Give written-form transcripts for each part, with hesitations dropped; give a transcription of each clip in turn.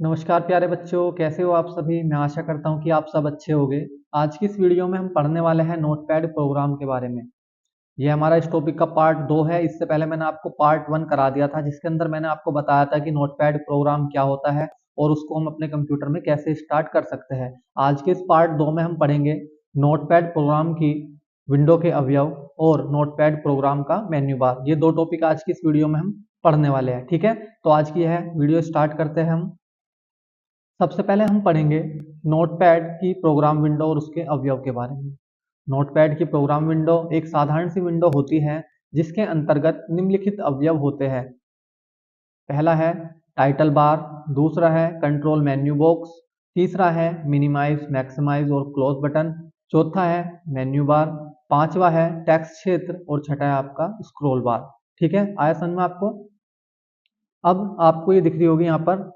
नमस्कार प्यारे बच्चों, कैसे हो आप सभी। मैं आशा करता हूँ कि आप सब अच्छे होंगे। आज की इस वीडियो में हम पढ़ने वाले हैं नोटपैड प्रोग्राम के बारे में। ये हमारा इस टॉपिक का पार्ट 2 है। इससे पहले मैंने आपको पार्ट 1 करा दिया था, जिसके अंदर मैंने आपको बताया था कि नोटपैड प्रोग्राम क्या होता है और उसको हम अपने कंप्यूटर में कैसे स्टार्ट कर सकते हैं। आज के इस पार्ट 2 में हम पढ़ेंगे नोटपैड प्रोग्राम की विंडो के अवयव और नोटपैड प्रोग्राम का मेन्यू बार। ये दो टॉपिक आज की इस वीडियो में हम पढ़ने वाले हैं। ठीक है, तो आज की यह वीडियो स्टार्ट करते हैं हम। सबसे पहले हम पढ़ेंगे नोटपैड की प्रोग्राम विंडो और उसके अवयव के बारे में। नोटपैड की प्रोग्राम विंडो एक साधारण सी विंडो होती है जिसके अंतर्गत निम्नलिखित अवयव होते हैं। पहला है टाइटल बार, दूसरा है कंट्रोल मेन्यू बॉक्स, तीसरा है मिनिमाइज मैक्सिमाइज और क्लोज बटन, चौथा है मेन्यू बार, पांचवा है टेक्स्ट क्षेत्र और छठा है आपका स्क्रॉल बार। ठीक है, आया समझ में आपको। अब आपको ये दिख रही होगी यहाँ पर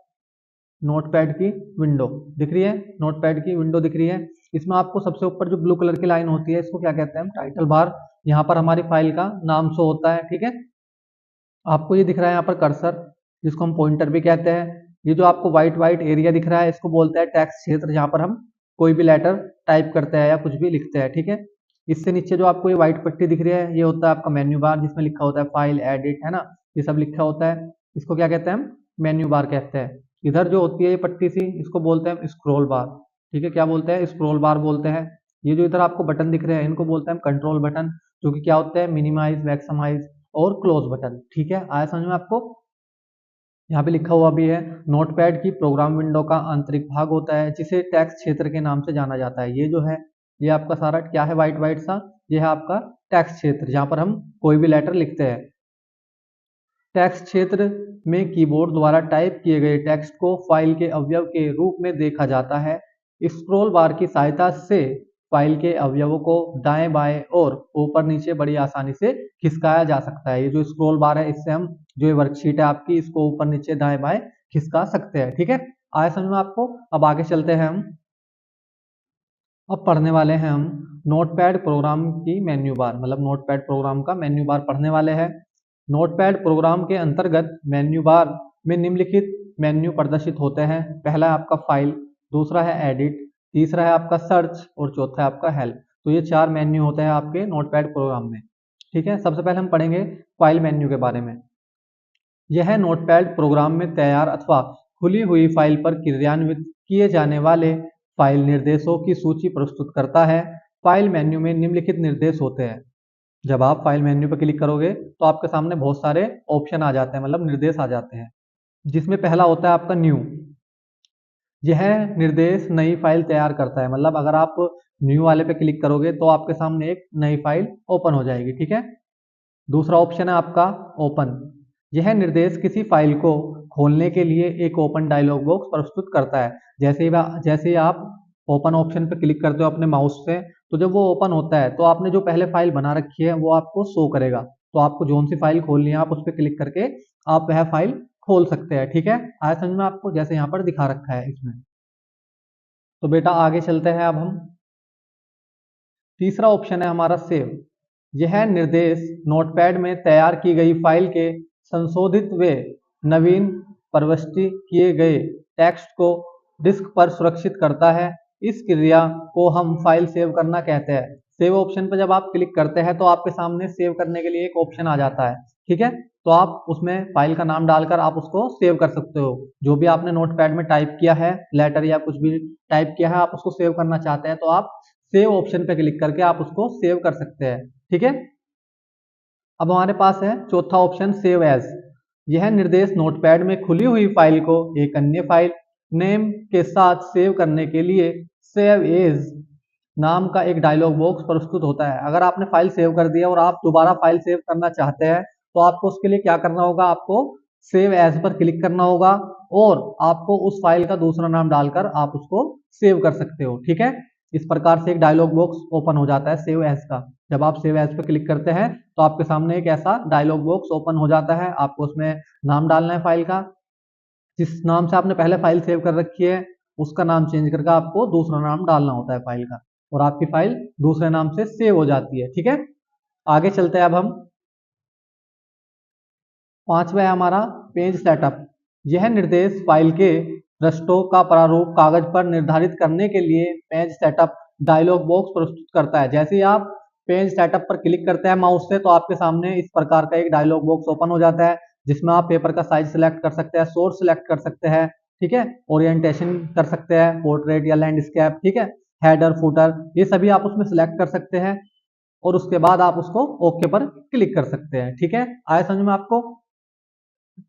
नोटपैड की विंडो दिख रही है। नोटपैड की विंडो दिख रही है। इसमें आपको सबसे ऊपर जो ब्लू कलर की लाइन होती है, इसको क्या कहते हैं हम, टाइटल बार। यहाँ पर हमारी फाइल का नाम शो होता है। ठीक है, आपको ये दिख रहा है यहाँ पर कर्सर, जिसको हम पॉइंटर भी कहते हैं। ये जो आपको व्हाइट व्हाइट एरिया दिख रहा है, इसको बोलते हैं टेक्स्ट क्षेत्र, जहाँ पर हम कोई भी लेटर टाइप करते हैं या कुछ भी लिखते हैं। ठीक है, इससे नीचे जो आपको ये व्हाइट पट्टी दिख रही है, ये होता है आपका मेन्यू बार, जिसमें लिखा होता है फाइल, एडिट, है ना, ये सब लिखा होता है। इसको क्या कहते हैं हम, मेन्यू बार कहते हैं। इधर जो होती है ये पट्टी सी, इसको बोलते हैं हम स्क्रॉल बार। ठीक है, क्या बोलते हैं, स्क्रॉल बार बोलते हैं। ये जो इधर आपको बटन दिख रहे हैं, इनको बोलते हैं हम कंट्रोल बटन, जो कि क्या होते हैं, मिनिमाइज मैक्सिमाइज और क्लोज बटन। ठीक है, आया समझ में आपको। यहाँ पे लिखा हुआ भी है, नोटपैड की प्रोग्राम विंडो का आंतरिक भाग होता है जिसे टेक्स्ट क्षेत्र के नाम से जाना जाता है। ये जो है, ये आपका सारा क्या है, व्हाइट व्हाइट सा, ये है आपका टेक्स्ट क्षेत्र, जहाँ पर हम कोई भी लेटर लिखते हैं। टेक्स्ट क्षेत्र में कीबोर्ड द्वारा टाइप किए गए टेक्स्ट को फाइल के अवयव के रूप में देखा जाता है। स्क्रॉल बार की सहायता से फाइल के अवयवों को दाएं बाएं और ऊपर नीचे बड़ी आसानी से खिसकाया जा सकता है। ये जो स्क्रॉल बार है, इससे हम जो ये वर्कशीट है आपकी, इसको ऊपर नीचे दाएं बाएं खिसका सकते हैं। ठीक है, आया समझ में आपको। अब आगे चलते हैं हम। अब पढ़ने वाले हैं हम नोटपैड प्रोग्राम की मेन्यू बार, मतलब नोटपैड प्रोग्राम का मेन्यू बार पढ़ने वाले हैं। नोटपैड प्रोग्राम के अंतर्गत मेन्यू बार में निम्नलिखित मेन्यू प्रदर्शित होते हैं। पहला है आपका फाइल, दूसरा है एडिट, तीसरा है आपका सर्च और चौथा है आपका हेल्प। तो ये चार मेन्यू होते हैं आपके नोटपैड प्रोग्राम में। ठीक है, सबसे पहले हम पढ़ेंगे फाइल मेन्यू के बारे में। यह नोटपैड प्रोग्राम में तैयार अथवा खुली हुई फाइल पर क्रियान्वित किए जाने वाले फाइल निर्देशों की सूची प्रस्तुत करता है। फाइल मेन्यू में निम्नलिखित निर्देश होते हैं। जब आप फाइल मेन्यू पर क्लिक करोगे तो आपके सामने बहुत सारे ऑप्शन आ जाते हैं, मतलब निर्देश आ जाते हैं, जिसमें पहला होता है आपका न्यू। यह निर्देश नई फाइल तैयार करता है, मतलब अगर आप न्यू वाले पे क्लिक करोगे तो आपके सामने एक नई फाइल ओपन हो जाएगी। ठीक है, दूसरा ऑप्शन है आपका ओपन। यह निर्देश किसी फाइल को खोलने के लिए एक ओपन डायलॉग बॉक्स प्रस्तुत करता है। जैसे ही आप ओपन ऑप्शन पर क्लिक करते हो अपने माउस से, तो जब वो ओपन होता है तो आपने जो पहले फाइल बना रखी है वो आपको शो करेगा। तो आपको जोन सी फाइल खोलनी है, आप उस पर क्लिक करके आप वह फाइल खोल सकते हैं। ठीक है, आया समझ में आपको, जैसे यहाँ पर दिखा रखा है इसमें। तो बेटा आगे चलते हैं अब हम। तीसरा ऑप्शन है हमारा सेव। यह निर्देश नोटपैड में तैयार की गई फाइल के संशोधित व नवीन प्रविष्टि किए गए टेक्स्ट को डिस्क पर सुरक्षित करता है। इस क्रिया को हम फाइल सेव करना कहते हैं। सेव ऑप्शन पर जब आप क्लिक करते हैं तो आपके सामने सेव करने के लिए एक ऑप्शन आ जाता है। ठीक है, तो आप उसमें फाइल का नाम डालकर आप उसको सेव कर सकते हो। जो भी आपने नोटपैड में टाइप किया है, लेटर या कुछ भी टाइप किया है, आप उसको सेव करना चाहते हैं, तो आप सेव ऑप्शन पे क्लिक करके आप उसको सेव कर सकते हैं। ठीक है, अब हमारे पास है चौथा ऑप्शन सेव एज। यह निर्देश नोटपैड में खुली हुई फाइल को एक अन्य फाइल नेम के साथ सेव करने के लिए सेव एज नाम का एक डायलॉग बॉक्स प्रस्तुत होता है। अगर आपने फाइल सेव कर दिया और आप दोबारा फाइल सेव करना चाहते हैं तो आपको उसके लिए क्या करना होगा, आपको सेव एज पर क्लिक करना होगा और आपको उस फाइल का दूसरा नाम डालकर आप उसको सेव कर सकते हो। ठीक है, इस प्रकार से एक डायलॉग बॉक्स ओपन हो जाता है सेव एज का। जब आप सेव एज पर क्लिक करते हैं तो आपके सामने एक ऐसा डायलॉग बॉक्स ओपन हो जाता है। आपको उसमें नाम डालना है फाइल का, जिस नाम से आपने पहले फाइल सेव कर रखी है उसका नाम चेंज करके आपको दूसरा नाम डालना होता है फाइल का, और आपकी फाइल दूसरे नाम से सेव हो जाती है। ठीक है, आगे चलते हैं अब हम। पांचवा है हमारा पेज सेटअप। यह निर्देश फाइल के पृष्ठों का प्रारूप कागज पर निर्धारित करने के लिए पेज सेटअप डायलॉग बॉक्स प्रस्तुत करता है। जैसे ही आप पेज सेटअप पर क्लिक करते हैं माउस से, तो आपके सामने इस प्रकार का एक डायलॉग बॉक्स ओपन हो जाता है, जिसमें आप पेपर का साइज सिलेक्ट कर सकते हैं, सोर्स सिलेक्ट कर सकते हैं, ठीक है, ओरिएंटेशन कर सकते हैं, पोर्ट्रेट या लैंडस्केप, ठीक है, हेडर फुटर, ये सभी आप उसमें सिलेक्ट कर सकते हैं और उसके बाद आप उसको ओके पर क्लिक कर सकते हैं। ठीक है, आया समझ में आपको।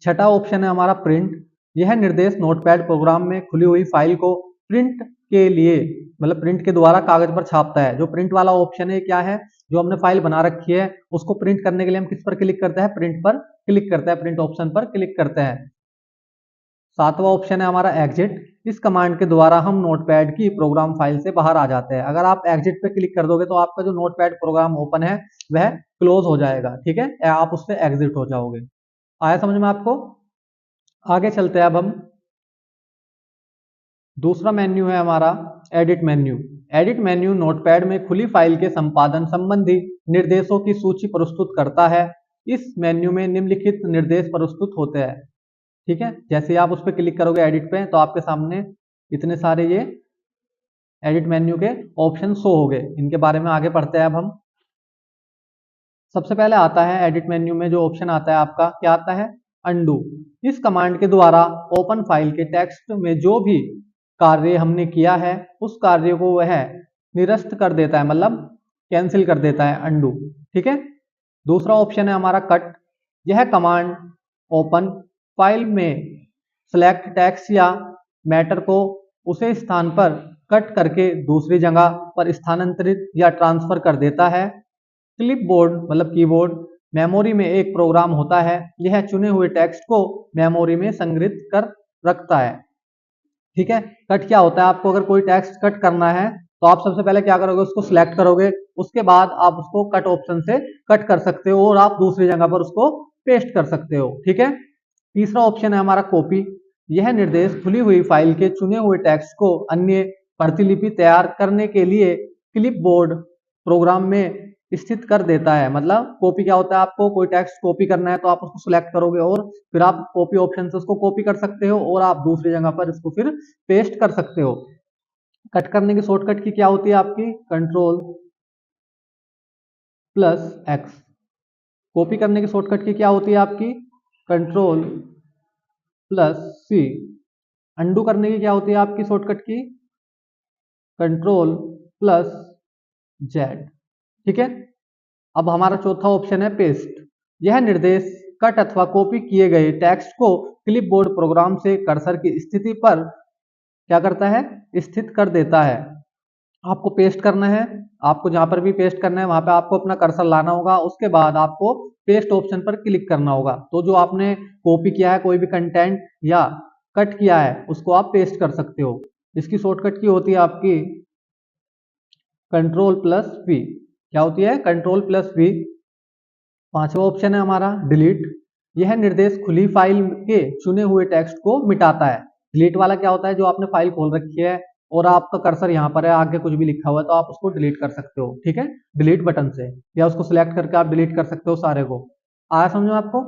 छठा ऑप्शन है हमारा प्रिंट। यह निर्देश नोटपैड प्रोग्राम में खुली हुई फाइल को प्रिंट के लिए, मतलब प्रिंट के द्वारा कागज पर छापता है। जो प्रिंट वाला ऑप्शन है क्या है, जो हमने फाइल बना रखी है उसको प्रिंट करने के लिए हम किस पर क्लिक करते हैं, प्रिंट पर क्लिक करते हैं, प्रिंट ऑप्शन पर क्लिक करते हैं। सातवां ऑप्शन है हमारा एग्जिट। इस कमांड के द्वारा हम नोटपैड की प्रोग्राम फाइल से बाहर आ जाते हैं। अगर आप एग्जिट पे क्लिक कर दोगे तो आपका जो नोटपैड प्रोग्राम ओपन है वह क्लोज हो जाएगा, ठीक है, आप उससे एग्जिट हो जाओगे। आया समझ में आपको। आगे चलते हैं अब हम। दूसरा मेन्यू है हमारा edit menu. Edit menu notepad में खुली फाइल के संपादन संबंधी निर्देशों की सूची प्रस्तुत करता है। इस मेन्यू में निम्नलिखित निर्देश प्रस्तुत होते हैं, ठीक है। जैसे आप उस पर क्लिक करोगे एडिट पे, तो आपके सामने इतने सारे ये एडिट मेन्यू के ऑप्शन शो हो गए। इनके बारे में आगे पढ़ते हैं अब हम। सबसे पहले आता है एडिट मेन्यू में जो ऑप्शन आता है आपका, क्या आता है, अंडू। इस कमांड के द्वारा ओपन फाइल के टेक्स्ट में जो भी कार्य हमने किया है उस कार्य को वह निरस्त कर देता है, मतलब कैंसिल कर देता है, अंडू, ठीक है। दूसरा ऑप्शन है हमारा कट। यह कमांड ओपन फाइल में सेलेक्ट टेक्स्ट या मैटर को उसे स्थान पर कट करके दूसरी जगह पर स्थानांतरित या ट्रांसफर कर देता है। क्लिपबोर्ड मतलब कीबोर्ड मेमोरी में एक प्रोग्राम होता है, यह चुने हुए टेक्स्ट को मेमोरी में संग्रहित कर रखता है, ठीक है। कट क्या होता है, आपको अगर कोई टेक्स्ट कट करना है तो आप सबसे पहले क्या करोगे, उसको सिलेक्ट करोगे, उसके बाद आप उसको कट ऑप्शन से कट कर सकते हो और आप दूसरी जगह पर उसको पेस्ट कर सकते हो, ठीक है। तीसरा ऑप्शन है हमारा कॉपी। यह निर्देश खुली हुई फाइल के चुने हुए टेक्स्ट को अन्य प्रतिलिपि तैयार करने के लिए क्लिपबोर्ड प्रोग्राम में स्थित कर देता है। मतलब कॉपी क्या होता है, आपको कोई टेक्स्ट कॉपी करना है तो आप उसको सिलेक्ट करोगे और फिर आप कॉपी ऑप्शन से उसको कॉपी कर सकते हो और आप दूसरी जगह पर इसको फिर पेस्ट कर सकते हो। कट करने की शॉर्टकट की क्या होती है आपकी, कंट्रोल प्लस एक्स। कॉपी करने की शॉर्टकट की क्या होती है आपकी, कंट्रोल प्लस सी। अंडू करने की क्या होती है आपकी शॉर्टकट की, कंट्रोल प्लस जेड, ठीक है। अब हमारा चौथा ऑप्शन है पेस्ट। यह निर्देश कट अथवा कॉपी किए गए टेक्स्ट को क्लिपबोर्ड प्रोग्राम से कर्सर की स्थिति पर क्या करता है, स्थित कर देता है। आपको पेस्ट करना है, आपको जहां पर भी पेस्ट करना है वहां पे आपको अपना कर्सर लाना होगा, उसके बाद आपको पेस्ट ऑप्शन पर क्लिक करना होगा। तो जो आपने कॉपी किया है कोई भी कंटेंट या कट किया है उसको आप पेस्ट कर सकते हो। इसकी शॉर्टकट की होती है आपकी कंट्रोल प्लस वी। क्या होती है, कंट्रोल प्लस वी। पांचवा ऑप्शन है हमारा डिलीट। यह निर्देश खुली फाइल के चुने हुए टेक्स्ट को मिटाता है। डिलीट वाला क्या होता है, जो आपने फाइल खोल रखी है और आपका कर्सर यहाँ पर है, आगे कुछ भी लिखा हुआ है तो आप उसको डिलीट कर सकते हो, ठीक है, डिलीट बटन से, या उसको सिलेक्ट करके आप डिलीट कर सकते हो सारे को। आया समझो आपको।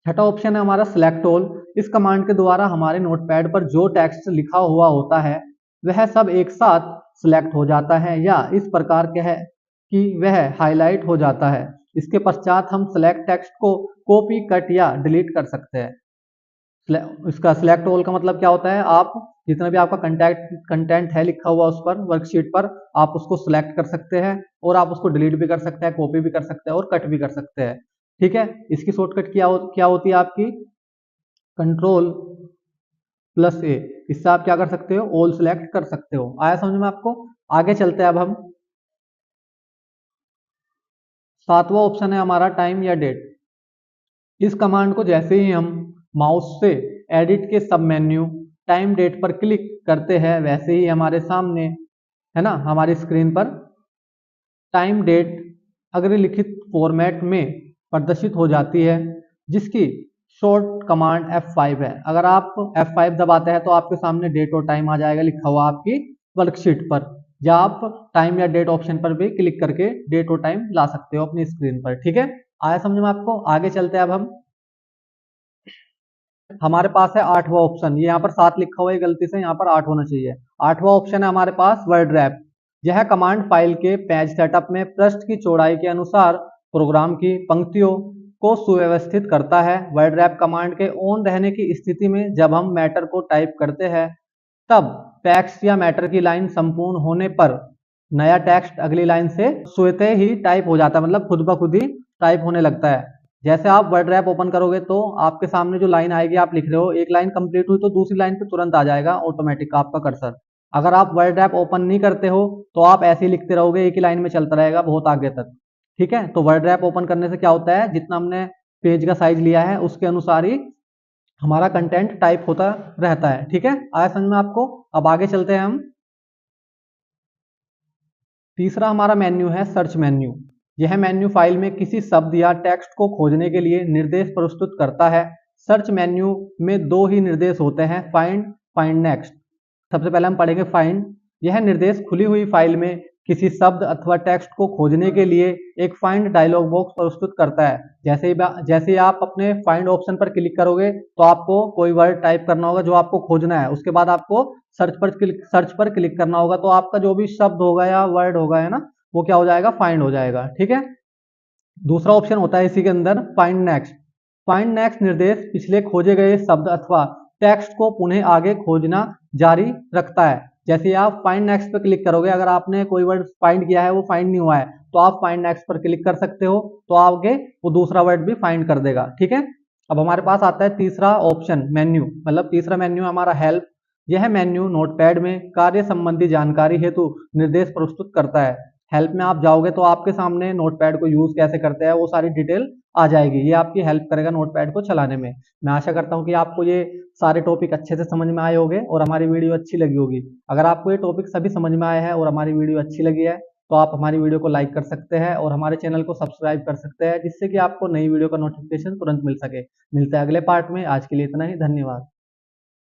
छठा ऑप्शन है हमारा सिलेक्ट ऑल। इस कमांड के द्वारा हमारे नोटपैड पर जो टेक्स्ट लिखा हुआ होता है वह सब एक साथ सिलेक्ट हो जाता है या इस प्रकार के है कि वह हाईलाइट हो जाता है। इसके पश्चात हम सिलेक्ट टेक्स्ट को कॉपी कट या डिलीट कर सकते हैं। इसका सिलेक्ट ऑल का मतलब क्या होता है, आप जितना भी आपका कंटेंट है लिखा हुआ उस पर वर्कशीट पर आप उसको सिलेक्ट कर सकते हैं और आप उसको डिलीट भी कर सकते हैं, कॉपी भी कर सकते हैं और कट भी कर सकते हैं, ठीक है। इसकी शॉर्टकट क्या होती है आपकी, कंट्रोल प्लस ए। इससे आप क्या कर सकते हो, ऑल सिलेक्ट कर सकते हो। आया समझ में आपको। आगे चलते हैं अब हम। सातवां ऑप्शन है हमारा टाइम या डेट। इस कमांड को जैसे ही हम माउस से एडिट के सब मेन्यू टाइम डेट पर क्लिक करते हैं वैसे ही हमारे सामने है ना, हमारी स्क्रीन पर टाइम डेट अग्रलिखित फॉर्मेट में प्रदर्शित हो जाती है, जिसकी शॉर्ट कमांड F5 है। अगर आप F5 दबाते हैं तो आपके सामने डेट और टाइम आ जाएगा लिखा हुआ आपकी वर्कशीट पर, या आप टाइम या डेट ऑप्शन पर भी क्लिक करके डेट और टाइम ला सकते हो अपनी स्क्रीन पर, ठीक है। आया समझ में आपको। आगे चलते हैं अब हम। हमारे पास है 8वां ऑप्शन, ये यहाँ पर 7 लिखा हुआ है गलती से, यहाँ पर 8 होना चाहिए। 8वां ऑप्शन है हमारे पास वर्ड रैप। यह कमांड फाइल के पेज सेटअप में पृष्ठ की चौड़ाई के अनुसार प्रोग्राम की पंक्तियों को सुव्यवस्थित करता है। वर्ड रैप कमांड के ऑन रहने की स्थिति में जब हम मैटर को टाइप करते हैं, तब टेक्स्ट या मैटर की लाइन संपूर्ण होने पर नया टेक्स्ट अगली लाइन से स्वतः ही टाइप हो जाता है, मतलब खुद ब खुद ही टाइप होने लगता है। जैसे आप वर्ड रैप ओपन करोगे तो आपके सामने जो लाइन आएगी, आप लिख रहे हो, एक लाइन कंप्लीट हुई तो दूसरी लाइन पे तुरंत आ जाएगा ऑटोमेटिक आपका कर्सर। अगर आप वर्ड रैप ओपन नहीं करते हो तो आप ऐसे ही लिखते रहोगे, एक ही लाइन में चलता रहेगा बहुत आगे तक। ठीक है, तो वर्ड रैप ओपन करने से क्या होता है, जितना हमने पेज का साइज लिया है उसके अनुसार ही हमारा कंटेंट टाइप होता रहता है। ठीक है, आया समझ में आपको? अब आगे चलते हैं हम। तीसरा हमारा मेन्यू है सर्च मेन्यू। यह मेन्यू फाइल में किसी शब्द या टेक्स्ट को खोजने के लिए निर्देश प्रस्तुत करता है। सर्च मेन्यू में दो ही निर्देश होते हैं, फाइंड, फाइंड नेक्स्ट। सबसे पहले हम पढ़ेंगे फाइंड। यह निर्देश खुली हुई फाइल में किसी शब्द अथवा टेक्स्ट को खोजने के लिए एक फाइंड डायलॉग बॉक्स प्रस्तुत करता है। जैसे ही आप अपने फाइंड ऑप्शन पर क्लिक करोगे तो आपको कोई वर्ड टाइप करना होगा जो आपको खोजना है, उसके बाद आपको सर्च पर क्लिक करना होगा, तो आपका जो भी शब्द होगा या वर्ड होगा, है ना, वो क्या हो जाएगा, फाइंड हो जाएगा। ठीक है, दूसरा ऑप्शन होता है इसी के अंदर फाइंड नेक्स्ट। फाइंड नेक्स्ट निर्देश पिछले खोजे गए शब्द अथवा टेक्स्ट को पुनः आगे खोजना जारी रखता है। जैसे आप फाइंड नेक्स्ट पर क्लिक करोगे, अगर आपने कोई वर्ड फाइंड किया है वो फाइंड नहीं हुआ है तो आप फाइंड नेक्स्ट पर क्लिक कर सकते हो, तो आगे वो दूसरा वर्ड भी फाइंड कर देगा। ठीक है, अब हमारे पास आता है तीसरा ऑप्शन मेन्यू, मतलब तीसरा मेन्यू हमारा हेल्प। यह मेन्यू नोटपैड में कार्य संबंधी जानकारी हेतु निर्देश प्रस्तुत करता है। हेल्प में आप जाओगे तो आपके सामने नोटपैड को यूज कैसे करते हैं वो सारी डिटेल आ जाएगी, ये आपकी हेल्प करेगा नोटपैड को चलाने में। मैं आशा करता हूँ कि आपको ये सारे टॉपिक अच्छे से समझ में आए होंगे और हमारी वीडियो अच्छी लगी होगी। अगर आपको ये टॉपिक सभी समझ में आए हैं और हमारी वीडियो अच्छी लगी है तो आप हमारी वीडियो को लाइक कर सकते हैं और हमारे चैनल को सब्सक्राइब कर सकते हैं, जिससे कि आपको नई वीडियो का नोटिफिकेशन तुरंत मिल सके। मिलते हैं अगले पार्ट में, आज के लिए इतना ही, धन्यवाद।